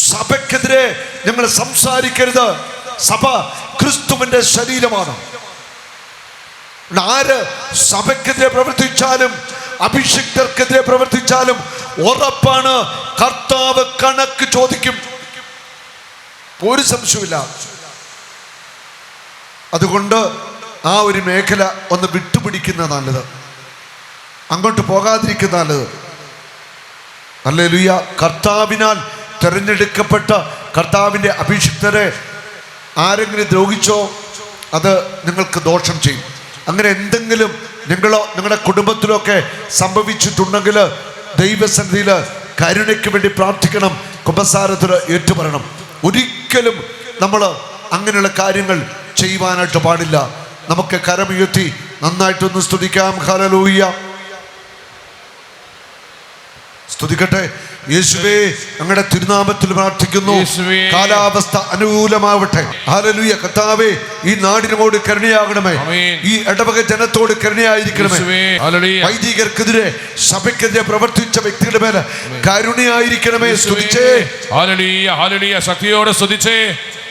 സഭയ്ക്കെതിരെ ഞങ്ങൾ സംസാരിക്കരുത്. സഭ ക്രിസ്തുവിന്റെ ശരീരമാണ്. ആര് സഭയ്ക്കെതിരെ പ്രവർത്തിച്ചാലും അഭിഷിക്തർക്കെതിരെ പ്രവർത്തിച്ചാലും ഉറപ്പാണ് കർത്താവ് കണക്ക് ചോദിക്കും. ഒരു സംശയമില്ല. അതുകൊണ്ട് ആ ഒരു മേഖല ഒന്ന് വിട്ടുപിടിക്കുന്ന നല്ലത്, അങ്ങോട്ട് പോകാതിരിക്കുന്ന നല്ലത്. ഹല്ലേലൂയ. കർത്താവിനാൽ തിരഞ്ഞെടുക്കപ്പെട്ട കർത്താവിൻ്റെ അഭിഷിക്തരെ ആരെങ്കിലും ദ്രോഹിച്ചോ അത് നിങ്ങൾക്ക് ദോഷം ചെയ്യും. അങ്ങനെ എന്തെങ്കിലും നിങ്ങളോ നിങ്ങളുടെ കുടുംബത്തിലോ ഒക്കെ സംഭവിച്ചിട്ടുണ്ടെങ്കിൽ ദൈവസന്നിധിയിൽ കരുണയ്ക്ക് വേണ്ടി പ്രാർത്ഥിക്കണം, കുമ്പസാരത്തിൽ ഏറ്റുപറയണം. ഒരിക്കലും നമ്മൾ അങ്ങനെയുള്ള കാര്യങ്ങൾ ചെയ്യുവാനായിട്ട് പാടില്ല. നമുക്ക് കരമുയർത്തി നന്നായിട്ടൊന്ന് സ്തുതിക്കാം. ഹല്ലേലൂയ. സ്തുതിക്കട്ടെ. യേശുവേ, അങ്ങയുടെ തിരുനാമത്തിൽ പ്രാർത്ഥിക്കുന്നു. കാലാവസ്ഥ അനുകൂലമാവട്ടെ. ഹല്ലേലൂയ. കർത്താവേ, ഈ നാടിനോട് കരുണയാകണമേ. ഈ ഇടവക ജനത്തോട് കരുണയായിരിക്കണമേ. വൈദികർക്കെതിരെ സഭയ്ക്കെതിരെ പ്രവർത്തിച്ച വ്യക്തികളുടെ മേലെ കരുണയായിരിക്കണമേ. സ്തുതിച്ചേ. ഹല്ലേലൂയ, ഹല്ലേലൂയ. ശക്തിയോടെ സ്തുതിച്ചേ.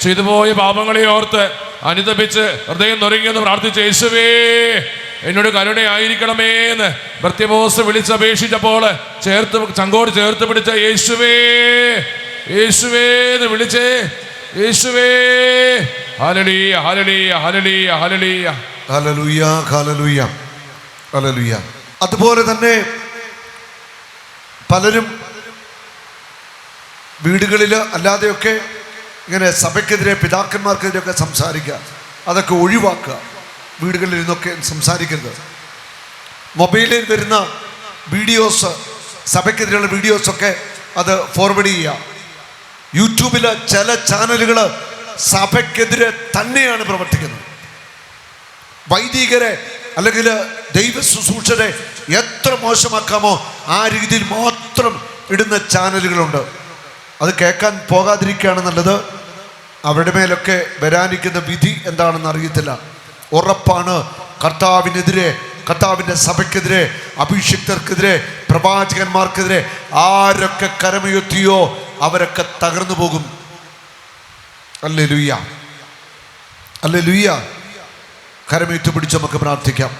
ചെയ്തുപോയ പാപങ്ങളെ ഓർത്ത് അനുതപിച്ച് ഹൃദയം നുറുങ്ങിയെന്ന് പ്രാർത്ഥിച്ച യേശുവേ, എന്നോട് കരുണയായിരിക്കണമേ എന്ന് ഭർത്യബോസ് വിളിച്ചപേക്ഷിച്ചപ്പോൾ ചങ്കോട് ചേർത്ത് പിടിച്ച യേശുവേ, യേശുവേ എന്ന് വിളിച്ചേ. യേശുവേ. ഹല്ലേലൂയ, ഹല്ലേലൂയ, ഹല്ലേലൂയ, ഹല്ലേലൂയ, ഹല്ലേലൂയ, ഹല്ലേലൂയ, ഹല്ലേലൂയ. അതുപോലെ തന്നെ പലരും വീടുകളിൽ അല്ലാതെയൊക്കെ ഇങ്ങനെ സഭയ്ക്കെതിരെ പിതാക്കന്മാർക്കെതിരെയൊക്കെ സംസാരിക്കുക. അതൊക്കെ ഒഴിവാക്കുക. വീടുകളിൽ നിന്നൊക്കെ സംസാരിക്കരുത്. മൊബൈലിൽ വരുന്ന വീഡിയോസ്, സഭയ്ക്കെതിരെയുള്ള വീഡിയോസൊക്കെ അത് ഫോർവേഡ് ചെയ്യുക. യൂട്യൂബിൽ ചില ചാനലുകൾ സഭയ്ക്കെതിരെ തന്നെയാണ് പ്രവർത്തിക്കുന്നത്. വൈദികരെ അല്ലെങ്കിൽ ദൈവ ശുശ്രൂഷരെ എത്ര മോശമാക്കാമോ ആ രീതിയിൽ മാത്രം ഇടുന്ന ചാനലുകളുണ്ട്. അത് കേൾക്കാൻ പോകാതിരിക്കുകയാണ് നല്ലത്. അവരുടെ മേലൊക്കെ വരാനിരിക്കുന്ന വിധി എന്താണെന്ന് അറിയത്തില്ല. ഉറപ്പാണ് കർത്താവിനെതിരെ, കർത്താവിൻ്റെ സഭയ്ക്കെതിരെ, അഭിഷിക്തർക്കെതിരെ, പ്രവാചകന്മാർക്കെതിരെ ആരൊക്കെ കരമുയർത്തിയോ അവരൊക്കെ തകർന്നു പോകും. Hallelujah, hallelujah. കരമുയർത്തി പിടിച്ച് നമുക്ക് പ്രാർത്ഥിക്കാം.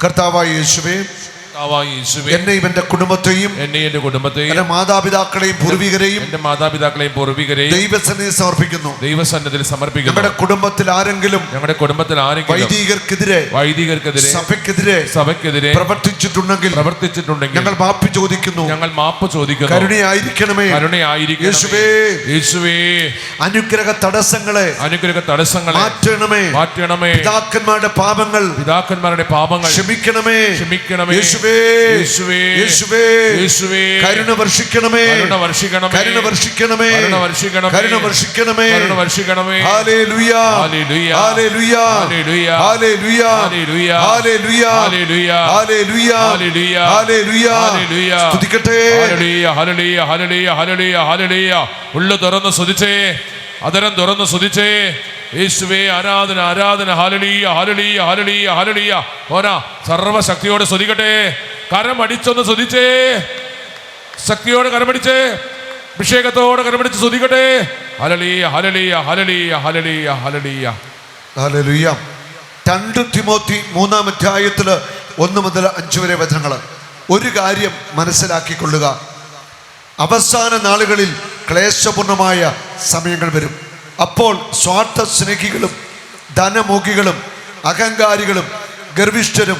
കർത്താവായ യേശുവേ, എന്നെയും എന്റെ കുടുംബത്തെയും എന്റെ മാതാപിതാക്കളെയും പൂർവികരെയും ദൈവസന്നിധിയിൽ സമർപ്പിക്കുന്നു. ഞങ്ങളുടെ കുടുംബത്തിൽ ആരെങ്കിലും വൈദികർക്കെതിരെ സഭയ്ക്കെതിരെ പ്രവർത്തിച്ചിട്ടുണ്ടെങ്കിൽ ഞങ്ങൾ മാപ്പ് ചോദിക്കുന്നു. കരുണയായിരിക്കണമേ. യേശുവേ, അനുഗ്രഹ തടസ്സങ്ങളെ മാറ്റണമേ. പിതാക്കന്മാരുടെ പാപങ്ങൾ ക്ഷമിക്കണമേ. യേശുവേ, കരുണ വർഷിക്കണമേ. ഹല്ലേലൂയ, ഹല്ലേലൂയ, ഹല്ലേലൂയ, ഹല്ലേലൂയ, ഹല്ലേലൂയ, ഹല്ലേലൂയ. സ്തുതിക്കട്ടെ. ഉള്ളു തുറന്ന് സ്തുതിച്ചേ, അതരം തുറന്ന് സ്തുതിച്ചേ. യേശുവേ, ആരാധന, ആരാധന. ഹല്ലേലൂയ, ഹല്ലേലൂയ, ഹല്ലേലൂയ, ഹല്ലേലൂയ. ഓനാ സർവശക്തിയോടെ സ്തുതിക്കട്ടെ. കരമടിച്ചൊന്ന് സ്തുതിച്ചേ. ശക്തിയോടെ കരമടിച്ചേ. അഭിഷേകത്തോടെ കരമടിച്ച് സ്തുതിക്കട്ടെ. ഹല്ലേലൂയ, ഹല്ലേലൂയ, ഹല്ലേലൂയ, ഹല്ലേലൂയ, ഹല്ലേലൂയ, ഹല്ലേലൂയ. 2 തിമോത്തി 3-ാം അധ്യായത്തിൽ 1 മുതൽ 5 വരെ വചനങ്ങൾ. ഒരു കാര്യം മനസ്സിലാക്കിക്കൊള്ളുക, അവസാന നാളുകളിൽ ക്ലേശപൂർണമായ സമയങ്ങൾ വരും. അപ്പോൾ സ്വാർത്ഥ സ്നേഹികളും ധനമോഹികളും അഹങ്കാരികളും ഗർവിഷ്ഠരും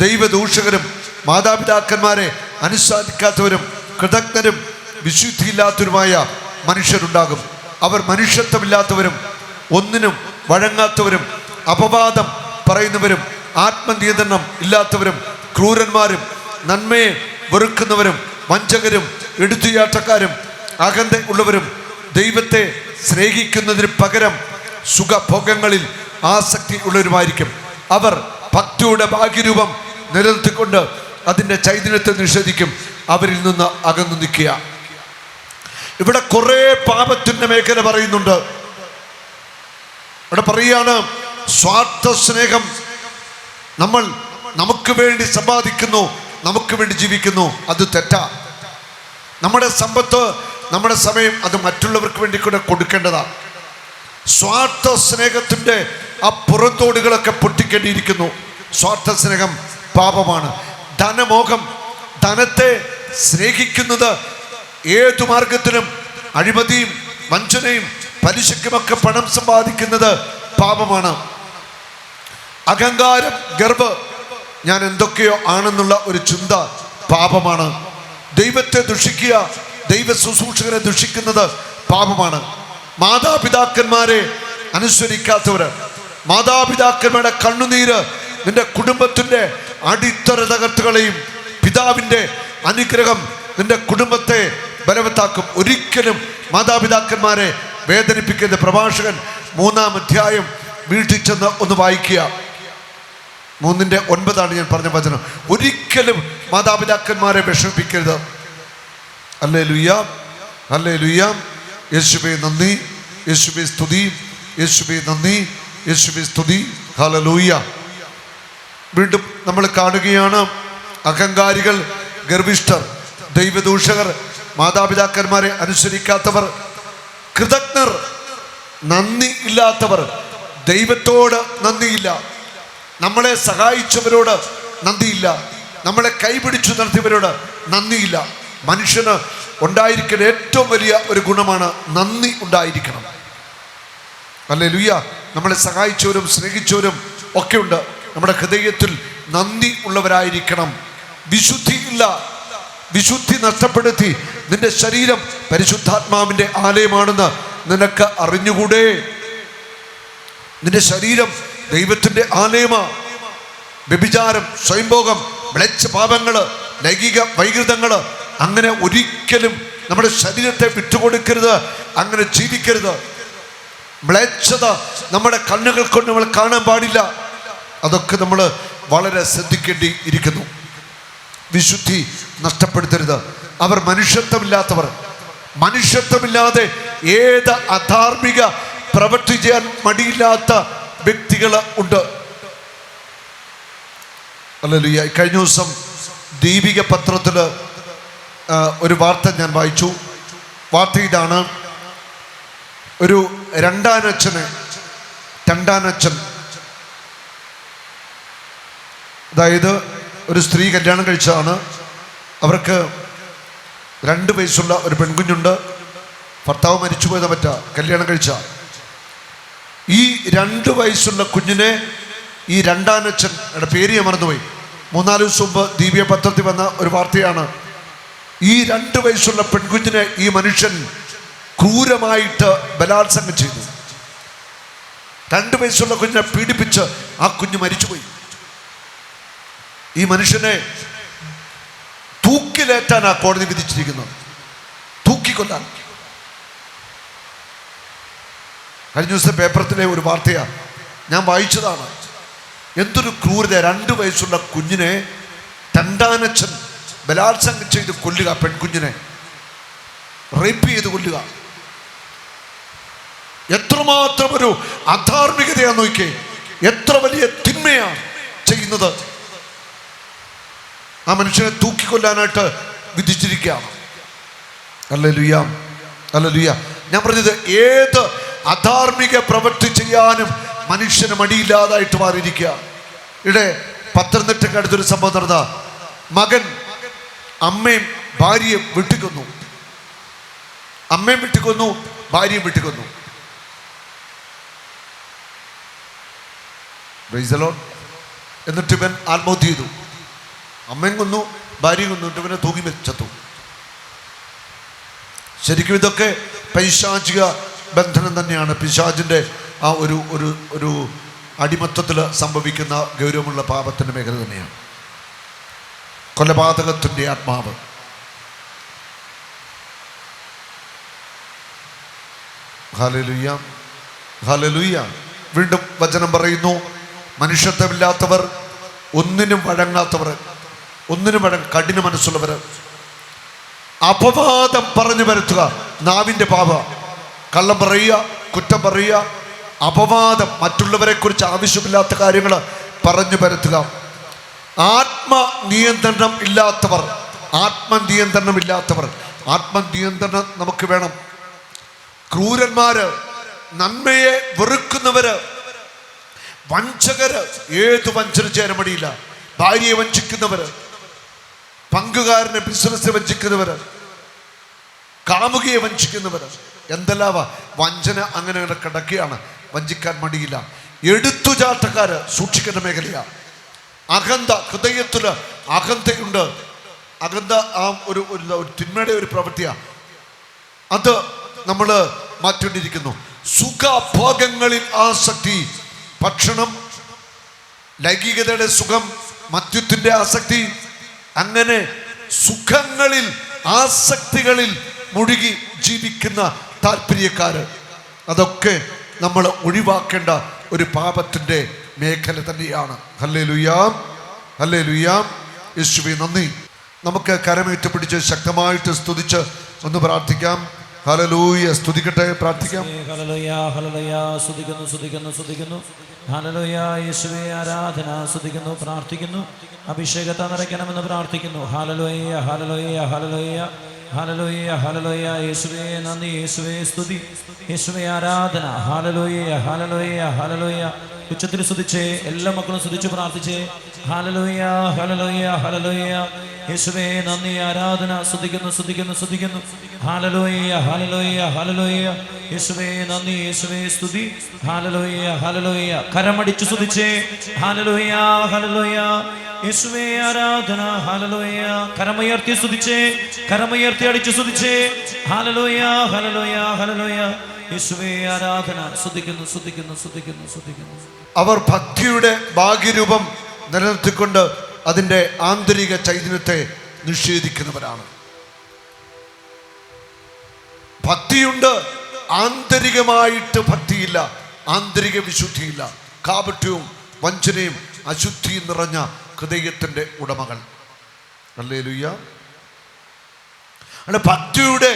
ദൈവദൂഷകരും മാതാപിതാക്കന്മാരെ അനുസരിക്കാത്തവരും കൃതജ്ഞരും വിശുദ്ധിയില്ലാത്തവരുമായ മനുഷ്യരുണ്ടാകും. അവർ മനുഷ്യത്വമില്ലാത്തവരും ഒന്നിനും വഴങ്ങാത്തവരും അപവാദം പറയുന്നവരും ആത്മനിയന്ത്രണം ഇല്ലാത്തവരും ക്രൂരന്മാരും നന്മയെ വെറുക്കുന്നവരും വഞ്ചകരും എടുത്തുയാട്ടക്കാരും അഹന്ത ഉള്ളവരും ദൈവത്തെ സ്നേഹിക്കുന്നതിന് പകരം സുഖഭോഗങ്ങളിൽ ആസക്തി ഉള്ളവരുമായിരിക്കും. അവർ ഭക്തിയുടെ ഭാഗ്യരൂപം നിലനിർത്തിക്കൊണ്ട് അതിൻ്റെ ചൈതന്യത്തെ നിഷേധിക്കും. അവരിൽ നിന്ന് അകന്നു നിൽക്കുക. ഇവിടെ കുറെ പാപത്തിന്റെ മേഖല പറയുന്നുണ്ട്. ഇവിടെ പറയാണ് സ്വാർത്ഥ സ്നേഹം. നമ്മൾ നമുക്ക് വേണ്ടി സമ്പാദിക്കുന്നു, നമുക്ക് വേണ്ടി ജീവിക്കുന്നു. അത് തെറ്റാ. നമ്മുടെ സമ്പത്ത് നമ്മുടെ സമയം അത് മറ്റുള്ളവർക്ക് വേണ്ടി കൂടെ കൊടുക്കേണ്ടതാണ്. സ്വാർത്ഥ സ്നേഹത്തിൻ്റെ ആ പുറത്തോടുകളൊക്കെ പൊട്ടിക്കേണ്ടിയിരിക്കുന്നു. സ്വാർത്ഥ സ്നേഹം പാപമാണ്. ധനമോഹം, ധനത്തെ സ്നേഹിക്കുന്നത്, ഏതു മാർഗത്തിലും അഴിമതിയും വഞ്ചനയും പലിശയ്ക്കുമൊക്കെ പണം സമ്പാദിക്കുന്നത് പാപമാണ്. അഹങ്കാരം, ഗർവ്, ഞാൻ എന്തൊക്കെയോ ആണെന്നുള്ള ഒരു ചിന്ത പാപമാണ്. ദൈവത്തെ ദുഷിക്കുക, ദൈവ ശുശ്രൂഷകരെ ദുഷിക്കുന്നത് പാപമാണ്. മാതാപിതാക്കന്മാരെ അനുസരിക്കാത്തവർ, മാതാപിതാക്കന്മാരുടെ കണ്ണുനീര് നിന്റെ കുടുംബത്തിൻ്റെ അടിത്തറ തകർത്തുകളെയും പിതാവിൻ്റെ അനുഗ്രഹം നിന്റെ കുടുംബത്തെ ബലവത്താക്കും. ഒരിക്കലും മാതാപിതാക്കന്മാരെ വേദനിപ്പിക്കരുത്. പ്രഭാഷകൻ 3-ാം അധ്യായം വീട്ടിൽ ചെന്ന് ഒന്ന് വായിക്കുക. 3:9 ഞാൻ പറഞ്ഞ വചനം. ഒരിക്കലും മാതാപിതാക്കന്മാരെ വിഷമിപ്പിക്കരുത്. ഹല്ലേലൂയ, ഹല്ലേലൂയ. യേശുവേ നന്ദി, യേശുവേ സ്തുതി, യേശുവേ നന്ദി, യേശുവേ സ്തുതി. ഹല്ലേലൂയ. വീണ്ടും നമ്മൾ കാണുകയാണ്, അഹങ്കാരികൾ, ഗർവിഷ്ഠർ, ദൈവദൂഷകർ, മാതാപിതാക്കന്മാരെ അനുസരിക്കാത്തവർ, കൃതജ്ഞർ, നന്ദി ഇല്ലാത്തവർ. ദൈവത്തോട് നന്ദിയില്ല, നമ്മളെ സഹായിച്ചവരോട് നന്ദിയില്ല, നമ്മളെ കൈപിടിച്ചു നടത്തിയവരോട് നന്ദിയില്ല. മനുഷ്യന് ഉണ്ടായിരിക്കുന്ന ഏറ്റവും വലിയ ഒരു ഗുണമാണ് നന്ദി ഉണ്ടായിരിക്കണം. ഹല്ലേലൂയ. നമ്മളെ സഹായിച്ചവരും സ്നേഹിച്ചവരും ഒക്കെ ഉണ്ട്. നമ്മുടെ ഹൃദയത്തിൽ നന്ദി ഉള്ളവരായിരിക്കണം. വിശുദ്ധി ഇല്ല, വിശുദ്ധി നഷ്ടപ്പെടുത്തി നിന്റെ ശരീരം പരിശുദ്ധാത്മാവിൻ്റെ ആലയമാണെന്ന് നിനക്ക് അറിഞ്ഞുകൂടെ? നിന്റെ ശരീരം ദൈവത്തിൻ്റെ ആലയമാണ്. വ്യഭിചാരം, സ്വയംഭോഗം, മ്ലേച്ഛ പാപങ്ങള്, ലൈംഗിക വൈകൃതങ്ങള്, അങ്ങനെ ഒരിക്കലും നമ്മുടെ ശരീരത്തെ വിട്ടുകൊടുക്കരുത്. അങ്ങനെ ജീവിക്കരുത്. മ്ലേച്ഛത നമ്മുടെ കണ്ണുകൾ കൊണ്ട് നമ്മൾ കാണാൻ പാടില്ല. അതൊക്കെ നമ്മൾ വളരെ ശ്രദ്ധിക്കേണ്ടി ഇരിക്കുന്നു. വിശുദ്ധി നഷ്ടപ്പെടുത്തരുത്. അവർ മനുഷ്യത്വമില്ലാത്തവർ. മനുഷ്യത്വമില്ലാതെ ഏത് അധാർമിക പ്രവൃത്തി ചെയ്യാൻ മടിയില്ലാത്ത വ്യക്തികൾ ഉണ്ട്. ഹല്ലേലൂയ. കഴിഞ്ഞ ദിവസം ദീപിക പത്രത്തിൽ ഒരു വാർത്ത ഞാൻ വായിച്ചു. വാർത്ത ഇതാണ്: ഒരു രണ്ടാനച്ഛൻ, അതായത് ഒരു സ്ത്രീ കല്യാണം കഴിച്ചതാണ്. അവർക്ക് 2 വയസ്സുള്ള ഒരു പെൺകുഞ്ഞുണ്ട്. ഭർത്താവ് മരിച്ചുപോയതാ കല്യാണം കഴിച്ച. ഈ 2 വയസ്സുള്ള കുഞ്ഞിനെ ഈ രണ്ടാനച്ഛൻ്റെ പേര് ഞാൻ മറന്നുപോയി. 3-4 ദിവസം മുമ്പ് ദീപിക പത്രത്തിൽ വന്ന ഒരു വാർത്തയാണ്. ഈ 2 വയസ്സുള്ള പെൺകുഞ്ഞിനെ ഈ മനുഷ്യൻ ക്രൂരമായിട്ട് ബലാത്സംഗം ചെയ്തു. 2 വയസ്സുള്ള കുഞ്ഞിനെ പീഡിപ്പിച്ച് ആ കുഞ്ഞ് മരിച്ചുപോയി. ഈ മനുഷ്യനെ തൂക്കിലേറ്റാൻ ആ കോടതി വിധിച്ചിരിക്കുന്നത്, തൂക്കിക്കൊല്ലാൻ. കഴിഞ്ഞ ദിവസം പേപ്പറത്തിലെ ഒരു വാർത്തയാണ്, ഞാൻ വായിച്ചതാണ്. എന്തൊരു ക്രൂരത! 2 വയസ്സുള്ള കുഞ്ഞിനെ രണ്ടാനച്ഛൻ ബലാത്സംഗം ചെയ്ത് കൊല്ലുക, പെൺകുഞ്ഞിനെ റേപ്പ് ചെയ്ത് കൊല്ലുക. എത്രമാത്രം ഒരു അധാർമികതയാ നോക്കിയേ, എത്ര വലിയ തിന്മയാണ് ചെയ്യുന്നത്. ആ മനുഷ്യനെ തൂക്കിക്കൊല്ലാനായിട്ട് വിധിച്ചിരിക്കുകയാണ്. Hallelujah, hallelujah. ഞാൻ പറഞ്ഞത്, ഏത് അധാർമിക പ്രവൃത്തി ചെയ്യാനും മനുഷ്യന് മടിയില്ലാതായിട്ട് മാറിയിരിക്കുക. ഇവിടെ പത്തനംതിട്ടയ്ക്ക് അടുത്തൊരു സംഭവം നടന്ന, മകൻ അമ്മയും ഭാര്യയും വെട്ടിക്കൊന്നു. അമ്മയും വെട്ടിക്കൊന്നു, ഭാര്യയും വെട്ടിക്കൊന്നു. എന്നിട്ട് ഇവൻ ആത്മഹത്യ ചെയ്തു. അമ്മയും കൊന്നു, ഭാര്യയും കൊന്നു, ഇവനെ തൂക്കി ചത്തു. ശരിക്കും ഇതൊക്കെ പൈശാചിക ബന്ധനം തന്നെയാണ്. പിശാചിൻ്റെ ആ ഒരു അടിമത്തത്തിൽ സംഭവിക്കുന്ന ഗൗരവമുള്ള പാപത്തിൻ്റെ മേഖല തന്നെയാണ്. കൊലപാതകത്തിൻ്റെ ആത്മാവ്. Hallelujah, hallelujah. വീണ്ടും വചനം പറയുന്നു, മനുഷ്യത്വമില്ലാത്തവർ, ഒന്നിനും വഴങ്ങാത്തവർ, കഠിന മനസ്സുള്ളവർ, അപവാദം പറഞ്ഞു വരുത്തുക. നാവിൻ്റെ പാപ, കള്ളം പറയുക, കുറ്റം പറയുക, അപവാദം, മറ്റുള്ളവരെ കുറിച്ച് ആവശ്യമില്ലാത്ത കാര്യങ്ങൾ പറഞ്ഞു വരുത്തുക. ആത്മനിയന്ത്രണം ഇല്ലാത്തവർ, ആത്മനിയന്ത്രണം നമുക്ക് വേണം. ക്രൂരന്മാര്, നന്മയെ വെറുക്കുന്നവര്, വഞ്ചകര്, ഏത് വഞ്ചന ചെയ്യാൻ മടിയില്ല. ഭാര്യയെ വഞ്ചിക്കുന്നവര്, പങ്കുകാരനെ ബിസിനസ് വഞ്ചിക്കുന്നവര്, കാമുകിയെ വഞ്ചിക്കുന്നവര്, എന്തെല്ലാം വഞ്ചന അങ്ങനെ കിടക്കുകയാണ്. വഞ്ചിക്കാൻ മടിയില്ല. എടുത്തുചാട്ടക്കാര് സൂക്ഷിക്കേണ്ട മേഖലയാണ്. അഹന്ത, ഹൃദയത്തില് അഹന്തയുണ്ട്. അഹന്ത ആ ഒരു തിന്മയുടെ ഒരു പ്രവൃത്തിയാണ്. അത് നമ്മൾ മാറ്റേണ്ടിയിരിക്കുന്നു. സുഖഭോഗങ്ങളിൽ ആസക്തി, ഭക്ഷണം, ലൈംഗികതയുടെ സുഖം, മദ്യത്തിന്റെ ആസക്തി, അങ്ങനെ സുഖങ്ങളിൽ ആസക്തികളിൽ മുഴുകി ജീവിക്കുന്ന താല്പര്യക്കാര്, അതൊക്കെ നമ്മൾ ഒഴിവാക്കേണ്ട ഒരു പാപത്തിന്റെ മേഖല തന്നെയാണ്. ഹല്ലേലൂയാം, ഹല്ലേലൂയാം. യേശുവേ നന്ദി. നമുക്ക് കരമേറ്റ് പിടിച്ച് ശക്തമായിട്ട് സ്തുതിച്ച് ഒന്ന് പ്രാർത്ഥിക്കാം. ഹല്ലേലൂയ. സ്തുതിക്കട്ടെ, പ്രാർത്ഥിക്കാം. Hallelujah, hallelujah. സ്തുതിക്കുന്നു, സ്തുതിക്കുന്നു, സ്തുതിക്കുന്നു. ഹല്ലേലൂയ. യേശുവേ ആരാധന. സ്തുതിക്കുന്നു, പ്രാർത്ഥിക്കുന്നു. അഭിഷേകത്തെ നിറയ്ക്കണമെന്ന് പ്രാർത്ഥിക്കുന്നു. ഹല്ലേലൂയ, ഹല്ലേലൂയ, ഹല്ലേലൂയ, ഹല്ലേലൂയ, ഹല്ലേലൂയ. യേശുവേ നന്ദി, യേശുവേ സ്തുതി, യേശുവേ ആരാധന. ഹല്ലേലൂയ, ഹല്ലേലൂയ, ഹല്ലേലൂയ. ഉച്ചത്തിൽ സ്തുതിച്ചേ, എല്ലാ മക്കളും സ്തുതിച്ച് പ്രാർത്ഥിച്ചേ. ഹല്ലേലൂയ, ഹല്ലേലൂയ, ഹല്ലേലൂയ. യേശുവേ നന്ദി, ആരാധന. സ്തുതിക്കുന്നു, സ്തുതിക്കുന്നു, സ്തുതിക്കുന്നു. ഹല്ലേലൂയ, ഹല്ലേലൂയ, ഹല്ലേലൂയ. യേശുവേ നന്ദി, യേശുവേ സ്തുതി. ഹല്ലേലൂയ, ഹല്ലേലൂയ. കരമടിച്ചു സ്തുതിച്ചേ. ഹല്ലേലൂയ, ഹല്ലേലൂയ. യേശുവേ ആരാധന. ഹല്ലേലൂയ. കരമുയർത്തി സ്തുതിച്ചേ, കരമുയർത്തി അടിച്ചു സ്തുതിച്ചേ. ഹല്ലേലൂയ, ഹല്ലേലൂയ, ഹല്ലേലൂയ. യേശുവേ ആരാധന. സ്തുതിക്കുന്നു, സ്തുതിക്കുന്നു, സ്തുതിക്കുന്നു, സ്തുതിക്കുന്നു. അവർ ഭക്തിയുടെ ഭാഗ്യരൂപം നിലനിർത്തിക്കൊണ്ട് അതിൻ്റെ ആന്തരിക ചൈതന്യത്തെ നിഷേധിക്കുന്നവരാണ്. ഭക്തിയുണ്ട്, ആന്തരികമായിട്ട് ഭക്തിയില്ല, ആന്തരിക വിശുദ്ധിയില്ല. കാപട്യവും വഞ്ചനയും അശുദ്ധിയും നിറഞ്ഞ ഹൃദയത്തിൻ്റെ ഉടമകൾ. ഹല്ലേലൂയ. ഭക്തിയുടെ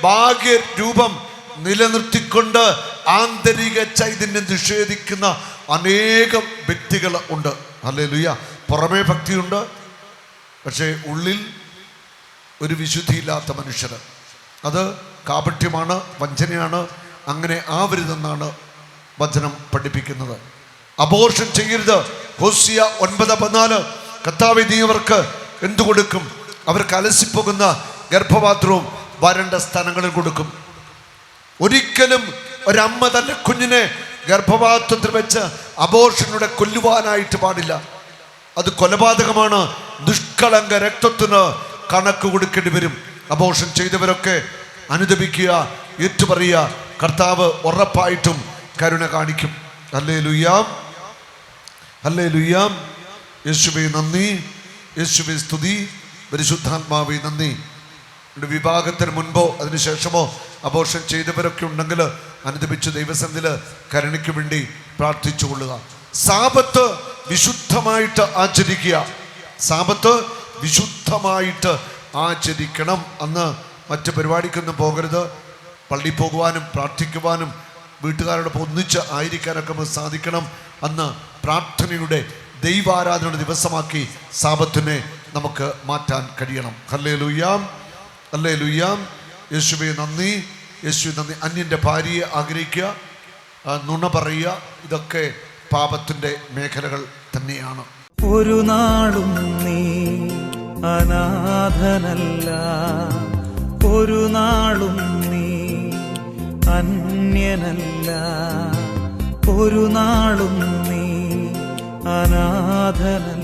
ഭാഗ്യരൂപം നിലനിർത്തിക്കൊണ്ട് ആന്തരിക ചൈതന്യം നിഷേധിക്കുന്ന അനേകം വ്യക്തികൾ ഉണ്ട്. ഹല്ലേലൂയ. പുറമേ ഭക്തിയുണ്ട്, പക്ഷേ ഉള്ളിൽ ഒരു വിശുദ്ധിയില്ലാത്ത മനുഷ്യർ. അത് കാപട്യമാണ്, വഞ്ചനയാണ്. അങ്ങനെ ആവരുതെന്നാണ് വചനം പഠിപ്പിക്കുന്നത്. അബോർഷൻ ചെയ്യരുത്. ഹോസിയ 9:14. കർത്താവേ നീ അവർക്ക് എന്തു കൊടുക്കും? അവർക്ക് അലസിപ്പോകുന്ന ഗർഭപാത്രവും വരണ്ട സ്ഥാനങ്ങളിൽ കൊടുക്കും. ഒരിക്കലും ഒരമ്മ തൻ്റെ കുഞ്ഞിനെ ഗർഭപാത്രത്തിൽ വെച്ച് അബോർഷനിലൂടെ കൊല്ലുവാനായിട്ട് പാടില്ല. അത് കൊലപാതകമാണ്. നിഷ്കളങ്ക രക്തത്തിന് കണക്ക് കൊടുക്കേണ്ടി വരും. അബോർഷൻ ചെയ്തവരൊക്കെ അനുദപിക്കുക, ഏറ്റുപറയുക. കർത്താവ് ഉറപ്പായിട്ടും കരുണ കാണിക്കും. ഹല്ലേലൂയാം, ഹല്ലേലൂയാം. യേശുവേ നന്ദി, യേശുവേ സ്തുതി, പരിശുദ്ധാത്മാവേ നന്ദി. വിവാഹത്തിന് മുൻപോ അതിനുശേഷമോ അബോർഷൻ ചെയ്തവരൊക്കെ ഉണ്ടെങ്കിൽ അനുദപിച്ച് ദൈവസന്നിധിയിൽ കരുണയ്ക്ക് വേണ്ടി പ്രാർത്ഥിച്ചു കൊള്ളുക. സാബത്ത് വിശുദ്ധമായിട്ട് ആചരിക്കുക. സാബത്ത് വിശുദ്ധമായിട്ട് ആചരിക്കണം. അന്ന് മറ്റ് പരിപാടിക്കൊന്നും പോകരുത്. പള്ളിയിൽ പോകുവാനും പ്രാർത്ഥിക്കുവാനും വീട്ടുകാരോടൊപ്പം ഒന്നിച്ച് ആയിരിക്കാനൊക്കെ നമുക്ക് സാധിക്കണം. അന്ന് പ്രാർത്ഥനയുടെ ദൈവാരാധനയുടെ ദിവസമാക്കി സാബത്തിനെ നമുക്ക് മാറ്റാൻ കഴിയണം. ഹല്ലേലൂയാം, ഹല്ലേലൂയാം. യേശുവേ നന്ദി, യേശുവേ നന്ദി. അന്യൻ്റെ ഭാര്യയെ ആഗ്രഹിക്കുക, നുണ പറയുക, ഇതൊക്കെ പാപത്തിൻ്റെ മേഖലകൾ തന്നെയാണ്. ഒരു നാളും നീ അനാഥനല്ല, ഒരു നാളും നീ അന്യനല്ല, ഒരു നാളും നീ അനാഥനല്ല.